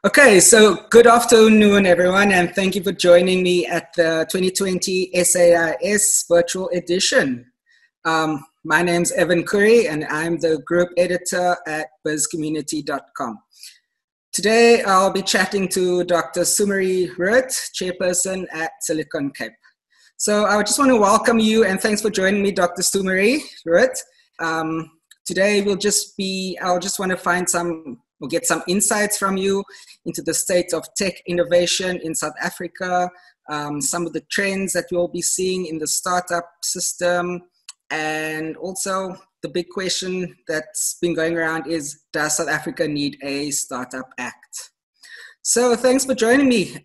Okay, so good afternoon, everyone, and thank you for joining me at the 2020 SAIS virtual edition. My name's Evan Curry, and I'm the group editor at Bizcommunity.com. Today, I'll be chatting to Dr. Sumarie Roodt, chairperson at Silicon Cape. So I just want to welcome you, and thanks for joining me, Dr. Sumarie Roodt. Today, I'll just want to find we'll get some insights from you into the state of tech innovation in South Africa, some of the trends that you'll be seeing in the startup system, and also the big question that's been going around is, does South Africa need a Startup Act? So thanks for joining me.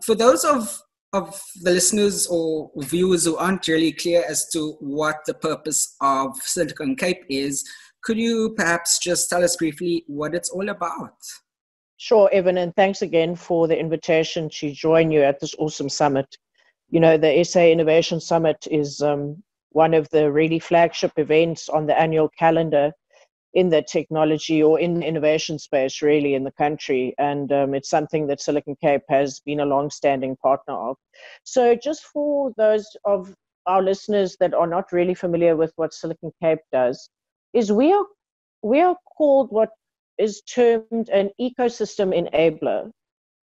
For those of the listeners or viewers who aren't really clear as to what the purpose of Silicon Cape is, could you perhaps just tell us briefly what it's all about? Sure, Evan, and thanks again for the invitation to join you at this awesome summit. You know, the SA Innovation Summit is one of the really flagship events on the annual calendar in the technology or in the innovation space, really, in the country. And it's something that Silicon Cape has been a long-standing partner of. So just for those of our listeners that are not really familiar with what Silicon Cape does, is we are called what is termed an ecosystem enabler.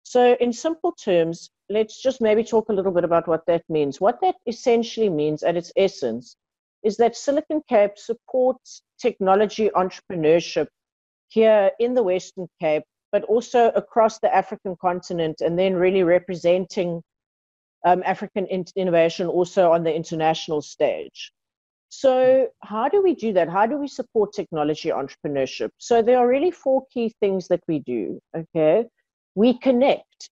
So in simple terms, let's just maybe talk a little bit about what that means. What that essentially means at its essence is that Silicon Cape supports technology entrepreneurship here in the Western Cape, but also across the African continent, and then really representing African innovation also on the international stage. So how do we do that? How do we support technology entrepreneurship? So there are really four key things that we do, okay? We connect.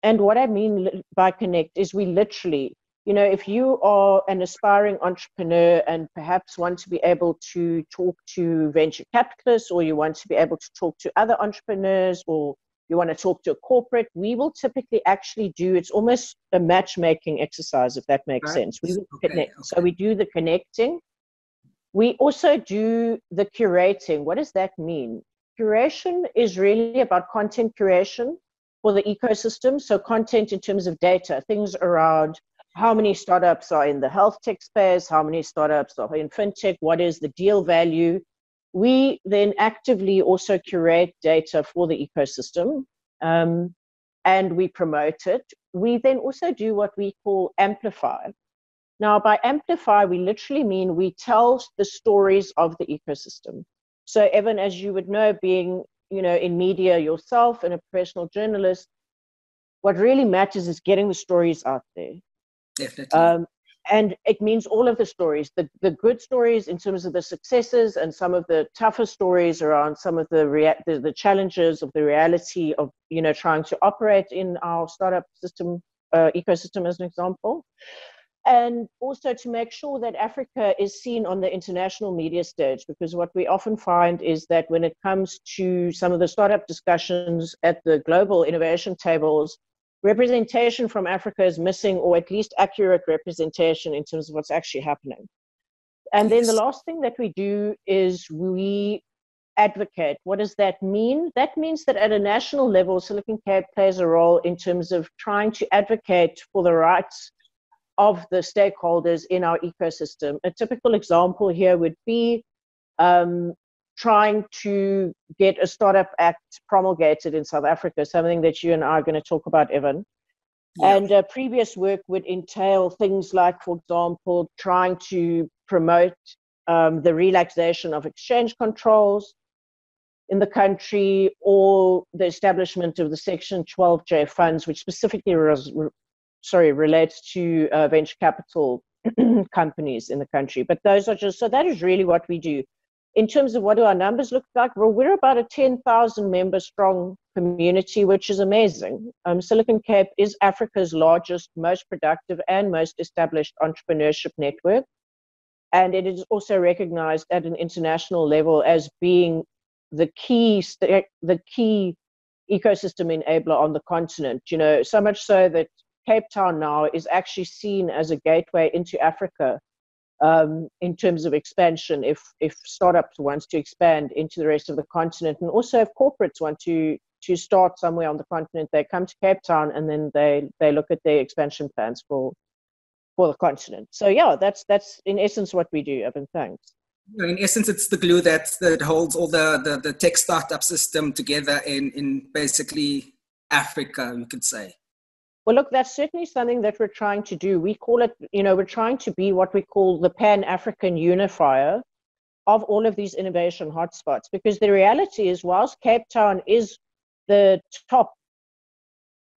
And what I mean by connect is we literally, you know, if you are an aspiring entrepreneur and perhaps want to be able to talk to venture capitalists, or you want to be able to talk to other entrepreneurs, or you want to talk to a corporate, we will typically actually do, it's almost a matchmaking exercise, if that makes sense. We will connect. Okay. So we do the connecting. We also do the curating. What does that mean? Curation is really about content curation for the ecosystem. So content in terms of data, things around how many startups are in the health tech space, how many startups are in fintech, what is the deal value. We then actively also curate data for the ecosystem, and we promote it. We then also do what we call amplify. Now, by amplify, we literally mean we tell the stories of the ecosystem. So, Evan, as you would know, being in media yourself and a professional journalist, what really matters is getting the stories out there. Definitely. And it means all of the stories, the good stories in terms of the successes, and some of the tougher stories around some of the challenges of the reality of, trying to operate in our startup system, ecosystem as an example. And also to make sure that Africa is seen on the international media stage, because what we often find is that when it comes to some of the startup discussions at the global innovation tables, representation from Africa is missing, or at least accurate representation in terms of what's actually happening. And then the last thing that we do is we advocate. What does that mean? That means that at a national level, Silicon Cape plays a role in terms of trying to advocate for the rights of the stakeholders in our ecosystem. A typical example here would be trying to get a Startup Act promulgated in South Africa, something that you and I are going to talk about, Evan. Yeah. And previous work would entail things like, for example, trying to promote the relaxation of exchange controls in the country, or the establishment of the Section 12J funds, which specifically relates to venture capital companies in the country. But those are just, so that is really what we do. In terms of what do our numbers look like, well, we're about a 10,000 member strong community, which is amazing. Silicon Cape is Africa's largest, most productive, and most established entrepreneurship network. And it is also recognized at an international level as being the key ecosystem enabler on the continent. So much so that Cape Town now is actually seen as a gateway into Africa in terms of expansion, if startups want to expand into the rest of the continent, and also if corporates want to to start somewhere on the continent. They come to Cape Town, and then they look at their expansion plans for the continent. So yeah, that's in essence what we do, Evan. Thanks. In essence, it's the glue that holds all the tech startup system together in basically Africa, you could say. Well, look, that's certainly something that we're trying to do. We call it, we're trying to be what we call the PanAfrican Unifier of all of these innovation hotspots, because the reality is, whilst Cape Town is the top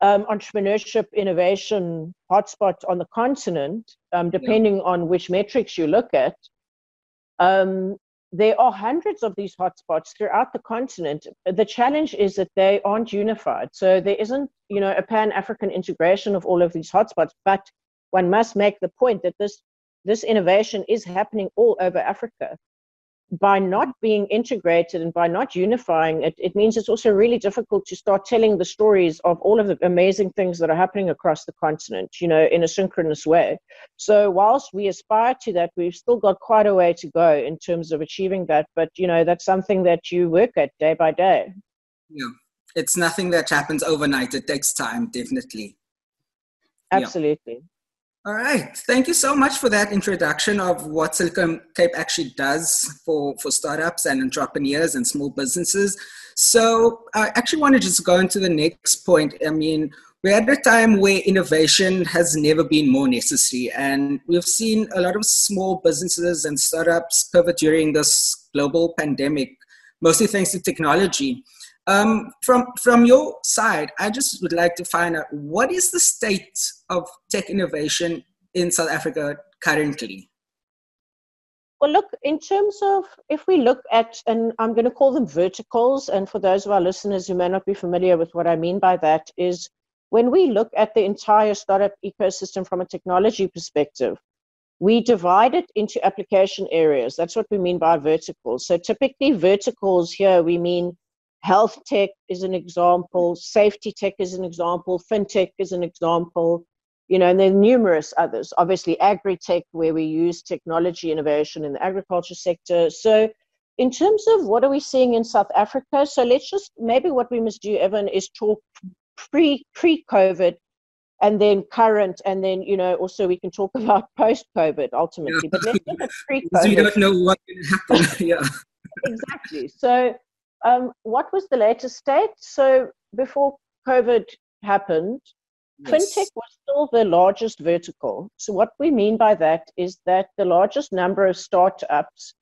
entrepreneurship innovation hotspot on the continent, depending on which metrics you look at, there are hundreds of these hotspots throughout the continent. The challenge is that they aren't unified. So there isn't, a Pan-African integration of all of these hotspots, but one must make the point that this innovation is happening all over Africa. By not being integrated and by not unifying it, it means it's also really difficult to start telling the stories of all of the amazing things that are happening across the continent, in a synchronous way. So whilst we aspire to that, we've still got quite a way to go in terms of achieving that. But, that's something that you work at day by day. Yeah, it's nothing that happens overnight. It takes time, definitely. Absolutely. Yeah. All right. Thank you so much for that introduction of what Silicon Cape actually does for startups and entrepreneurs and small businesses. So I actually want to just go into the next point. I mean, we're at a time where innovation has never been more necessary. And we've seen a lot of small businesses and startups pivot during this global pandemic, mostly thanks to technology. From your side, I just would like to find out, what is the state of tech innovation in South Africa currently? Well, look, in terms of, if we look at, and I'm going to call them verticals, and for those of our listeners who may not be familiar with what I mean by that, is when we look at the entire startup ecosystem from a technology perspective, we divide it into application areas. That's what we mean by verticals. So typically verticals here, we mean health tech is an example, safety tech is an example, fintech is an example, and there are numerous others. Obviously, agri-tech, where we use technology innovation in the agriculture sector. So in terms of what are we seeing in South Africa, so let's just, maybe what we must do, Evan, is talk pre-COVID and then current, and then, also we can talk about post-COVID ultimately. But let's look at pre-COVID. We don't know what will happen. Yeah. Exactly. So what was the latest state? So before COVID happened, yes, fintech was still the largest vertical. So what we mean by that is that the largest number of startups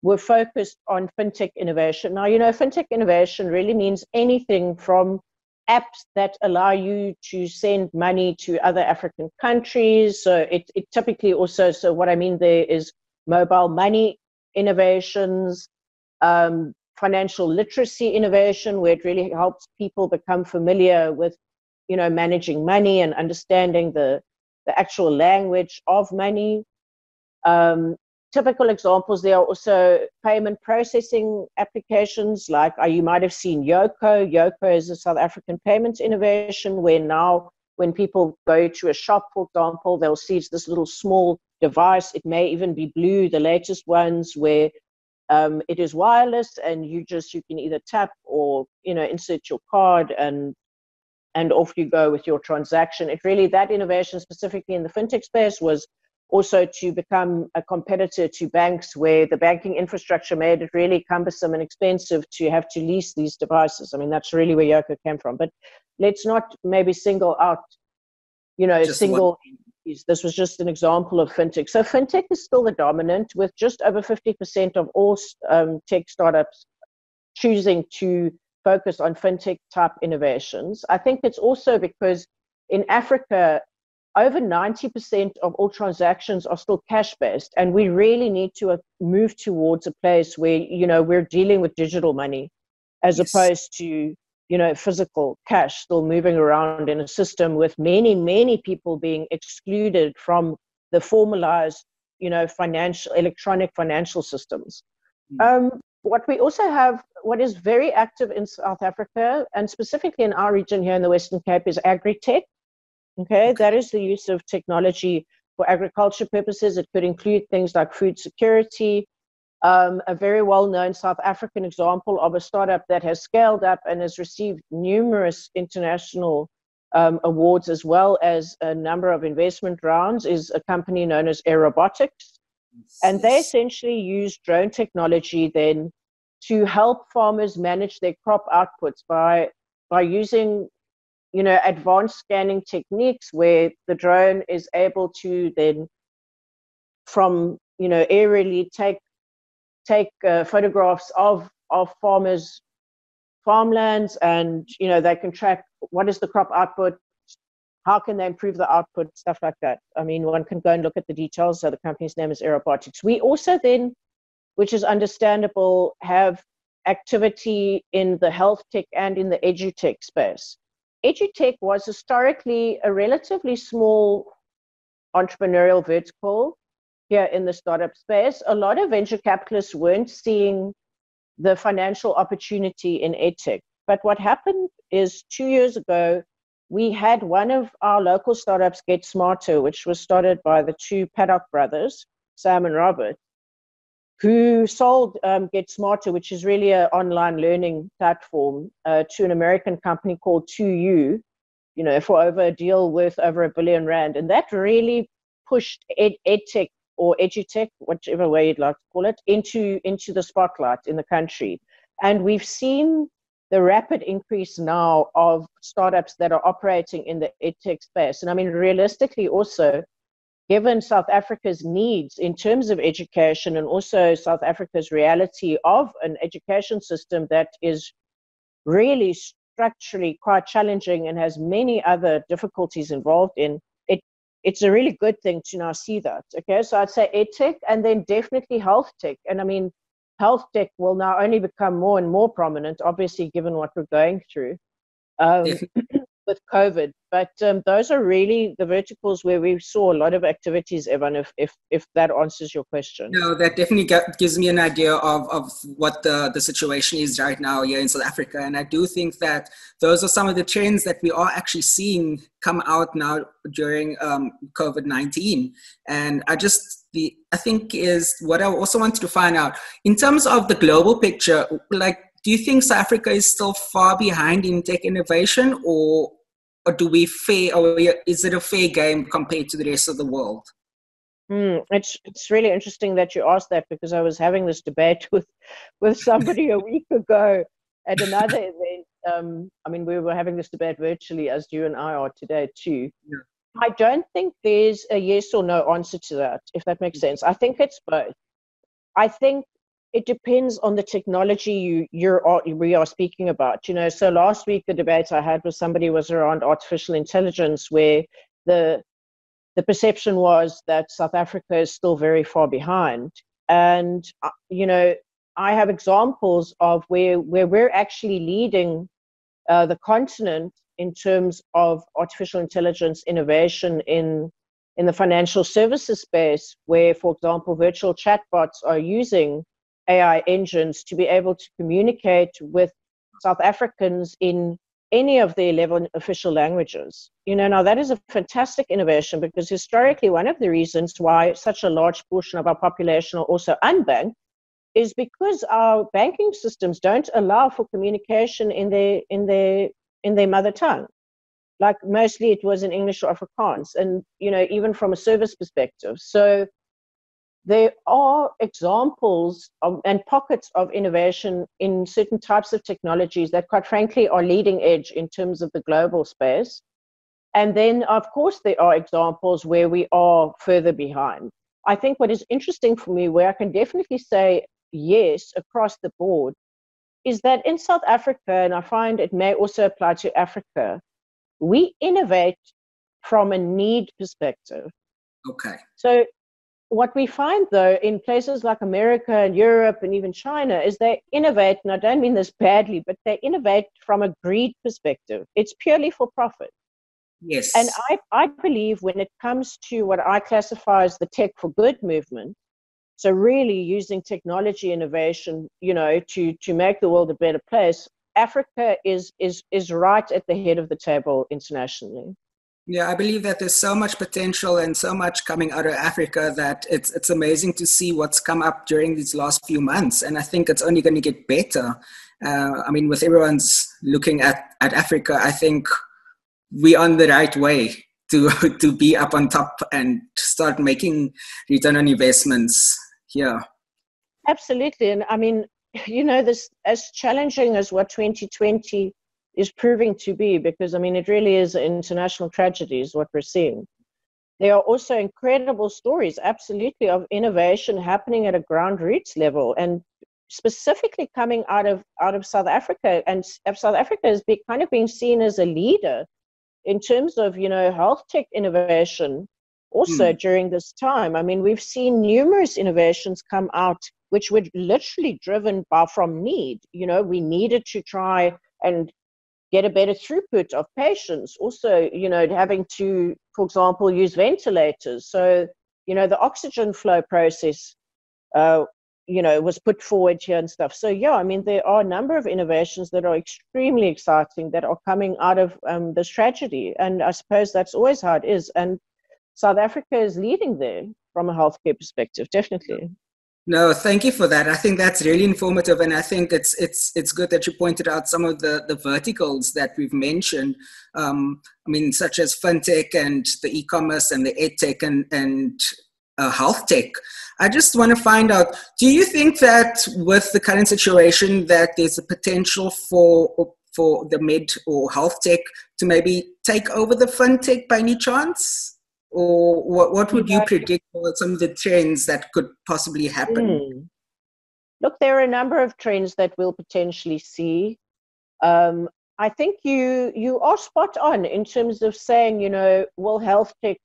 were focused on fintech innovation. Now, fintech innovation really means anything from apps that allow you to send money to other African countries. So it typically also, so what I mean there is mobile money innovations, financial literacy innovation, where it really helps people become familiar with, managing money and understanding the actual language of money. Typical examples, there are also payment processing applications, like you might have seen Yoko. Yoko is a South African payments innovation, where now when people go to a shop, for example, they'll see this little small device. It may even be blue, the latest ones, where it is wireless, and you can either tap or insert your card, and off you go with your transaction. That innovation specifically in the fintech space was also to become a competitor to banks, where the banking infrastructure made it really cumbersome and expensive to have to lease these devices. I mean, that's really where Yoko came from. But let's not maybe single out, this was just an example of fintech. So fintech is still the dominant, with just over 50% of all tech startups choosing to focus on fintech type innovations. I think it's also because in Africa, over 90% of all transactions are still cash-based, and we really need to move towards a place where, we're dealing with digital money as opposed to, physical cash still moving around in a system, with many, many people being excluded from the formalized, electronic financial systems. What we also have, what is very active in South Africa, and specifically in our region here in the Western Cape, is agri-tech. Okay, that is the use of technology for agriculture purposes. It could include things like food security, A very well-known South African example of a startup that has scaled up and has received numerous international awards, as well as a number of investment rounds, is a company known as Aerobotics. And they essentially use drone technology then to help farmers manage their crop outputs by using, advanced scanning techniques where the drone is able to then from, aerially take photographs of farmers' farmlands, and, they can track what is the crop output, how can they improve the output, stuff like that. I mean, one can go and look at the details. So the company's name is Aerobotics. We also then, which is understandable, have activity in the health tech and in the edutech space. Edutech was historically a relatively small entrepreneurial vertical here in the startup space. A lot of venture capitalists weren't seeing the financial opportunity in edtech. But what happened is 2 years ago, we had one of our local startups, Get Smarter, which was started by the two Paddock brothers, Sam and Robert, who sold Get Smarter, which is really an online learning platform, to an American company called 2U, for over a deal worth over R1 billion. And that really pushed edtech or edutech, whichever way you'd like to call it, into the spotlight in the country. And we've seen the rapid increase now of startups that are operating in the edtech space. And I mean, realistically also, given South Africa's needs in terms of education, and also South Africa's reality of an education system that is really structurally quite challenging and has many other difficulties involved in, it's a really good thing to now see that. Okay, so I'd say edtech, and then definitely health tech. And I mean, health tech will now only become more and more prominent, obviously, given what we're going through with COVID. But those are really the verticals where we saw a lot of activities, Evan, if that answers your question. No, that definitely gives me an idea of what the situation is right now here in South Africa. And I do think that those are some of the trends that we are actually seeing come out now during COVID-19. And I think is what I also wanted to find out in terms of the global picture, like, do you think South Africa is still far behind in tech innovation, or is it a fair game compared to the rest of the world? It's really interesting that you asked that, because I was having this debate with somebody a week ago at another event. I mean, we were having this debate virtually, as you and I are today too. Yeah. I don't think there's a yes or no answer to that, if that makes sense. I think it's both. I think it depends on the technology we are speaking about. So last week the debate I had with somebody was around artificial intelligence, where the perception was that South Africa is still very far behind. And, I have examples of where we're actually leading the continent in terms of artificial intelligence innovation in the financial services space, where, for example, virtual chatbots are using AI engines to be able to communicate with South Africans in any of the 11 official languages. Now that is a fantastic innovation, because historically one of the reasons why such a large portion of our population are also unbanked is because our banking systems don't allow for communication in their mother tongue. Like, mostly it was in English or Afrikaans, and even from a service perspective. So there are examples and pockets of innovation in certain types of technologies that, quite frankly, are leading edge in terms of the global space. And then, of course, there are examples where we are further behind. I think what is interesting for me, where I can definitely say yes across the board, is that in South Africa, and I find it may also apply to Africa, we innovate from a need perspective. Okay. So what we find, though, in places like America and Europe and even China, is they innovate, and I don't mean this badly, but they innovate from a greed perspective. It's purely for profit. Yes. And I believe when it comes to what I classify as the tech for good movement, so really using technology innovation, to make the world a better place, Africa is right at the head of the table internationally. Yeah, I believe that there's so much potential and so much coming out of Africa that it's amazing to see what's come up during these last few months, and I think it's only going to get better. I mean, with everyone's looking at Africa, I think we're on the right way to to be up on top and start making return on investments here. Absolutely. And I mean, this as challenging as what 2020 is proving to be, because I mean, it really is an international tragedy, is what we're seeing. There are also incredible stories, absolutely, of innovation happening at a ground roots level, and specifically coming out of South Africa. And South Africa is kind of being seen as a leader in terms of, health tech innovation also during this time. I mean, we've seen numerous innovations come out which were literally driven from need. We needed to try and get a better throughput of patients. Also, having to, for example, use ventilators. So, the oxygen flow process, was put forward here and stuff. So, yeah, I mean, there are a number of innovations that are extremely exciting that are coming out of this tragedy. And I suppose that's always how it is. And South Africa is leading there from a healthcare perspective, definitely. No, thank you for that. I think that's really informative, and I think it's good that you pointed out some of the verticals that we've mentioned. I mean, such as fintech and the e-commerce and the edtech and health tech. I just want to find out: do you think that with the current situation, that there's a potential for the med or health tech to maybe take over the fintech by any chance? Or what would you predict for some of the trends that could possibly happen? Look, there are a number of trends that we'll potentially see. I think you are spot on in terms of saying, will health tech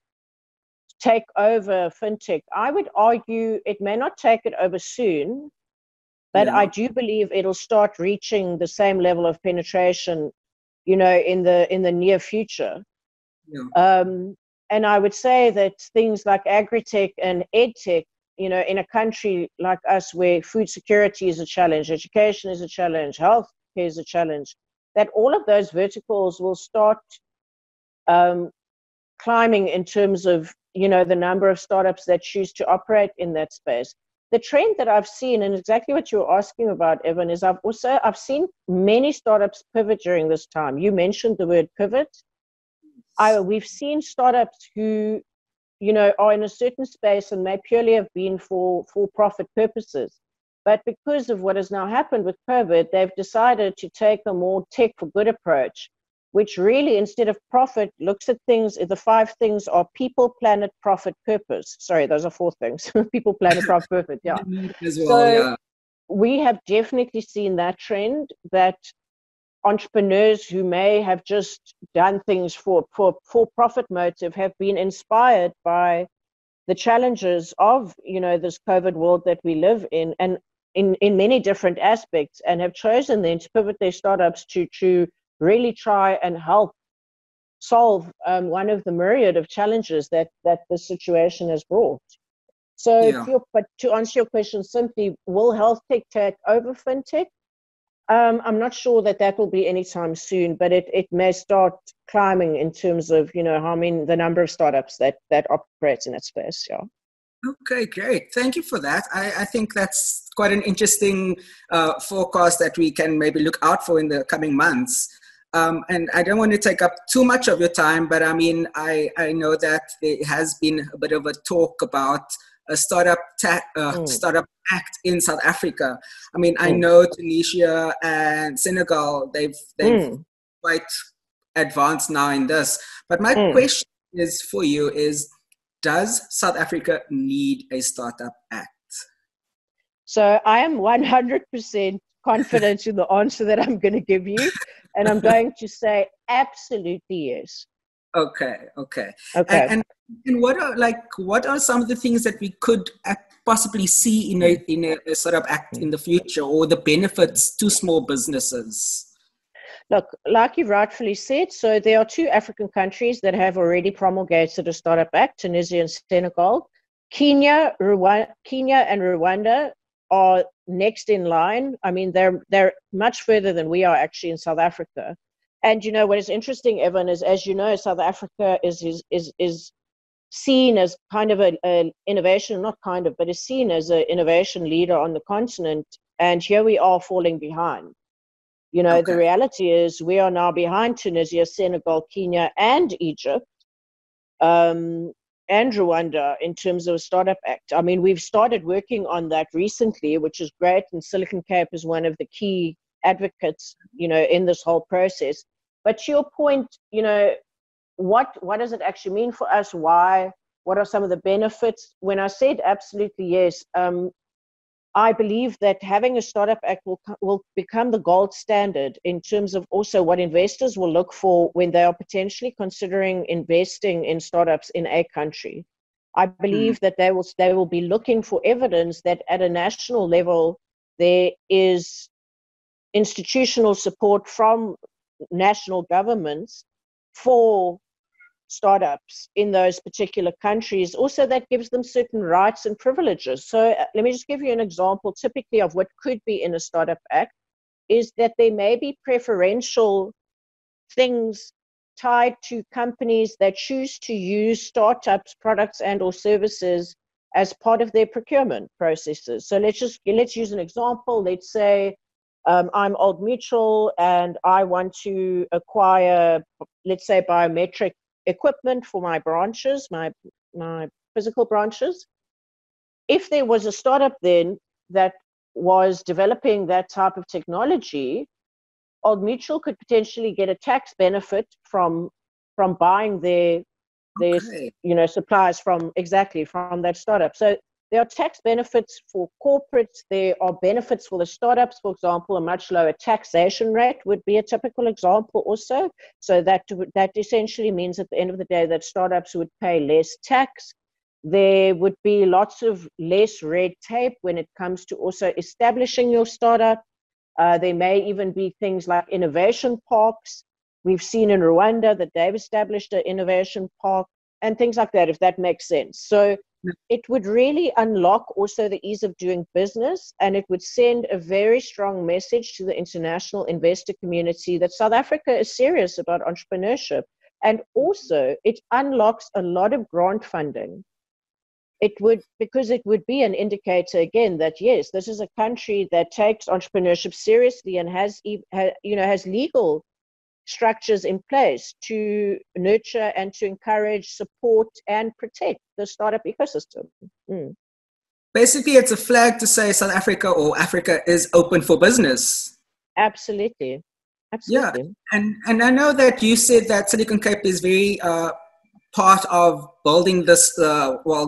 take over fintech? I would argue it may not take it over soon, but I do believe it'll start reaching the same level of penetration, in the near future. Yeah. And I would say that things like agri-tech and ed-tech, in a country like us where food security is a challenge, education is a challenge, health care is a challenge, that all of those verticals will start climbing in terms of, the number of startups that choose to operate in that space. The trend that I've seen, and exactly what you were asking about, Evan, is I've seen many startups pivot during this time. You mentioned the word pivot. We've seen startups who, are in a certain space and may purely have been for profit purposes. But because of what has now happened with COVID, they've decided to take a more tech for good approach, which really, instead of profit, looks at things. The 5 things are people, planet, profit, purpose. Sorry, those are 4 things. People, planet, profit, purpose. Yeah. As well, we have definitely seen that trend, that entrepreneurs who may have just done things for profit motive have been inspired by the challenges of this COVID world that we live in, and in many different aspects, and have chosen then to pivot their startups to really try and help solve one of the myriad of challenges that the situation has brought. So, but to answer your question simply, will health tech take over fintech? I'm not sure that will be anytime soon, but it may start climbing in terms of, the number of startups that operate in that space. Yeah. Okay, great. Thank you for that. I think that's quite an interesting forecast that we can maybe look out for in the coming months. And I don't want to take up too much of your time, but I mean, I know that there has been a bit of a talk about a startup act in South Africa. I mean, I know Tunisia and Senegal, they've quite advanced now in this. But my question is for you is, does South Africa need a startup act? So I am 100% confident in the answer that I'm going to give you. And I'm going to say absolutely yes. Okay. And what are some of the things that we could possibly see in a sort of act in the future, or the benefits to small businesses? Look, like you rightfully said, so there are 2 African countries that have already promulgated a startup act, Tunisia and Senegal. Kenya and Rwanda are next in line. I mean, they're much further than we are actually in South Africa. And what is interesting, Evan, is, as you know, South Africa is seen as kind of an innovation, not kind of, but is seen as an innovation leader on the continent. And here we are falling behind. The reality is we are now behind Tunisia, Senegal, Kenya, and Egypt, and Rwanda in terms of a Startup Act. I mean, we've started working on that recently, which is great. And Silicon Cape is one of the key advocates, in this whole process. But to your point, what does it actually mean for us? Why? What are some of the benefits? When I said absolutely yes, I believe that having a Startup Act will become the gold standard in terms of also what investors will look for when they are potentially considering investing in startups in a country. I believe that they will be looking for evidence that at a national level there is institutional support from national governments for startups in those particular countries. Also, that gives them certain rights and privileges. So let me just give you an example typically of what could be in a Startup Act, is that there may be preferential things tied to companies that choose to use startups, products and or services as part of their procurement processes. So let's use an example. Let's say I'm Old Mutual and I want to acquire, let's say, biometric equipment for my branches, my physical branches. If there was a startup then that was developing that type of technology, Old Mutual could potentially get a tax benefit from buying their supplies from that startup. So there are tax benefits for corporates. There are benefits for the startups. For example, a much lower taxation rate would be a typical example also. So that essentially means at the end of the day that startups would pay less tax. There would be lots of less red tape when it comes to also establishing your startup. There may even be things like innovation parks. We've seen in Rwanda that they've established an innovation park and things like that, if that makes sense. So it would really unlock also the ease of doing business, and it would send a very strong message to the international investor community that South Africa is serious about entrepreneurship. And also it unlocks a lot of grant funding. Because it would be an indicator again that yes, this is a country that takes entrepreneurship seriously and has legal structures in place to nurture and to encourage, support, and protect the startup ecosystem. Basically, it's a flag to say South Africa or Africa is open for business. Absolutely. Yeah, and I know that you said that Silicon Cape is very part of building this,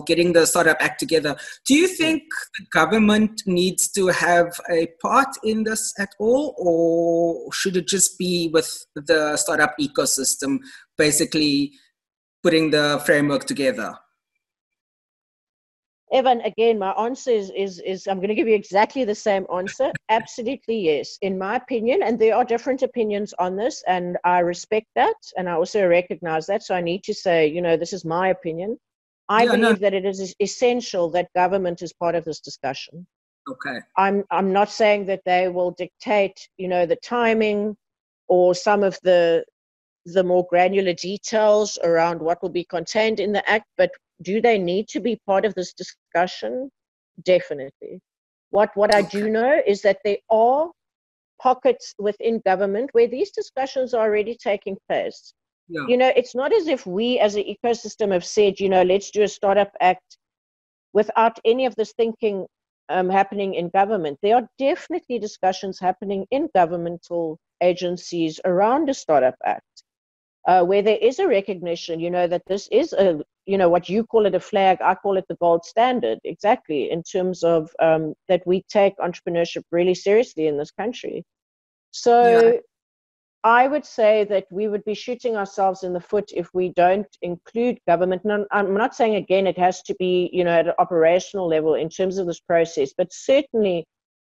getting the Startup Act together. Do you think the government needs to have a part in this at all, or should it just be with the startup ecosystem, basically putting the framework together? Evan, again, my answer is I'm going to give you exactly the same answer. Absolutely, yes, in my opinion. And there are different opinions on this, and I respect that. And I also recognize that. So I need to say, this is my opinion. I believe that it is essential that government is part of this discussion. Okay. I'm not saying that they will dictate, the timing or some of the more granular details around what will be contained in the Act, but do they need to be part of this discussion? Definitely. What I do know is that there are pockets within government where these discussions are already taking place. Yeah. It's not as if we as an ecosystem have said, let's do a Startup Act without any of this thinking happening in government. There are definitely discussions happening in governmental agencies around a Startup Act. Where there is a recognition, that this is what you call it a flag, I call it the gold standard, exactly, in terms of that we take entrepreneurship really seriously in this country. So I would say that we would be shooting ourselves in the foot if we don't include government. And I'm not saying, again, it has to be, at an operational level in terms of this process, but certainly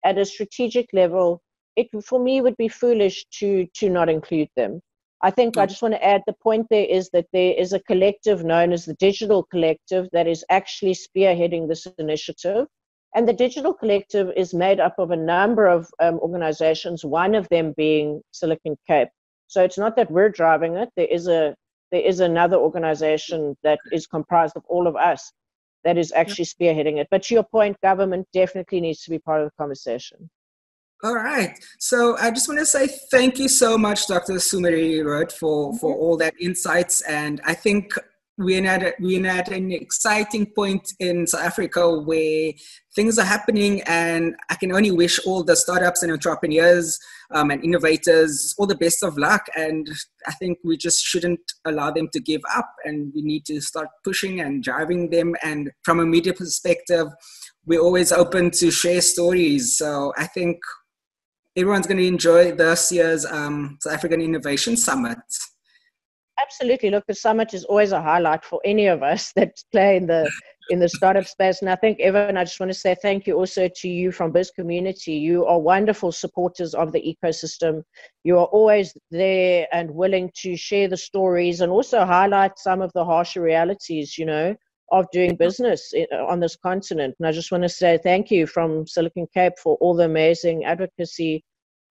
at a strategic level, it, for me, would be foolish to not include them. I think I just want to add the point there is that there is a collective known as the Digital Collective that is actually spearheading this initiative. And the Digital Collective is made up of a number of organizations, one of them being Silicon Cape. So it's not that we're driving it. There is another organization that is comprised of all of us that is actually spearheading it. But to your point, government definitely needs to be part of the conversation. All right. So I just want to say thank you so much, Dr. Sumarie Roodt, for all that insights. And I think we're at an exciting point in South Africa where things are happening, and I can only wish all the startups and entrepreneurs and innovators all the best of luck. And I think we just shouldn't allow them to give up, and we need to start pushing and driving them. And from a media perspective, we're always open to share stories. So I think everyone's going to enjoy this year's South African Innovation Summit. Absolutely. Look, the summit is always a highlight for any of us that play in the startup space. And I think, Evan, I just want to say thank you also to you from Bizcommunity. You are wonderful supporters of the ecosystem. You are always there and willing to share the stories and also highlight some of the harsher realities, of doing business on this continent. And I just want to say thank you from Silicon Cape for all the amazing advocacy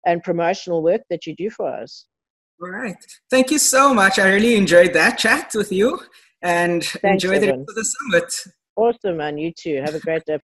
and promotional work that you do for us. All right. Thank you so much. I really enjoyed that chat with you, and enjoy the rest of the summit. Awesome, man. You too. Have a great day.